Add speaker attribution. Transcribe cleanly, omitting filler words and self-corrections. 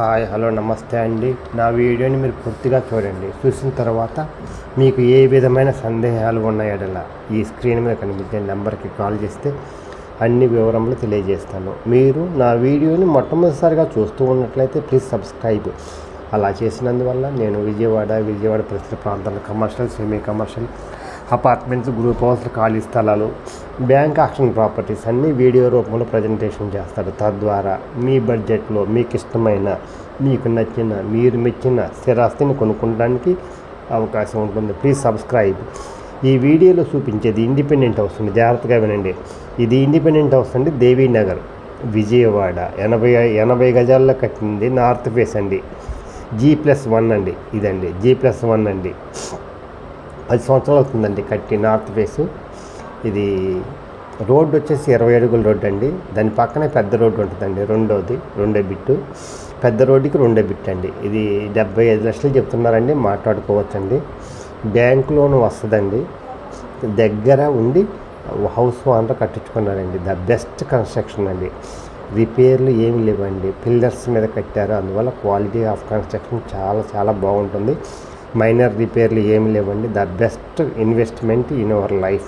Speaker 1: Hi hello నమస్తే అండి. నా వీడియోని మీరు పూర్తిగా చూడండి. చూసిన తర్వాత మీకు ఏ విధమైన సందేహాలు ఉన్నాయడలా ఈ స్క్రీన్ మీద కనిపించే నెంబర్కి కాల్ చేస్తే అన్ని వివరములు తెలియజేస్తాను. మీరు నా వీడియోని మొట్టమొదటిసారిగా చూస్తూ ఉన్నట్లయితే ప్లీజ్ సబ్స్క్రైబ్. అలా చేసినందువల్ల నేను విజయవాడ పరిసర ప్రాంతాల్లో commercial, semi commercial, apartments, group హౌస్లు, ఖాళీ స్థలాలు, బ్యాంక్ ఆక్షన్ ప్రాపర్టీస్ అన్నీ వీడియో రూపంలో ప్రజెంటేషన్ చేస్తారు. తద్వారా మీ బడ్జెట్లో మీకు ఇష్టమైన, మీకు నచ్చిన, మీరు మెచ్చిన స్థిరాస్తిని కొనుక్కోవడానికి అవకాశం ఉంటుంది. Please subscribe. ఈ వీడియోలో చూపించేది ఇండిపెండెంట్ హౌస్ అండి. జాగ్రత్తగా వినండి. ఇది ఇండిపెండెంట్ హౌస్ అండి, దేవీనగర్, విజయవాడ. 80 గజాల్లో కట్టింది. నార్త్ ఫేస్ అండి. G+1 అండి. ఇదండి G+1 అండి. 10 సంవత్సరాలు అవుతుందండి కట్టి. North face. ఇది రోడ్డు వచ్చేసి 20 అడుగుల రోడ్డు అండి. దాని పక్కనే పెద్ద రోడ్డు ఉంటుందండి. రెండో బిట్టు. పెద్ద రోడ్డుకి రెండో బిట్ అండి. ఇది 75 లక్షలు చెప్తున్నారండి. మాట్లాడుకోవచ్చండి. బ్యాంక్ లోన్ వస్తుందండి. దగ్గర ఉండి హౌస్ ఓనర్ కట్టించుకున్నారండి. ద బెస్ట్ కన్స్ట్రక్షన్ అండి. రిపేర్లు ఏమి లేవండి. పిల్లర్స్ మీద కట్టారు. అందువల్ల క్వాలిటీ ఆఫ్ కన్స్ట్రక్షన్ చాలా బాగుంటుంది. మైనర్ రిపేర్లు ఏమి లేవండి. The best investment in our life.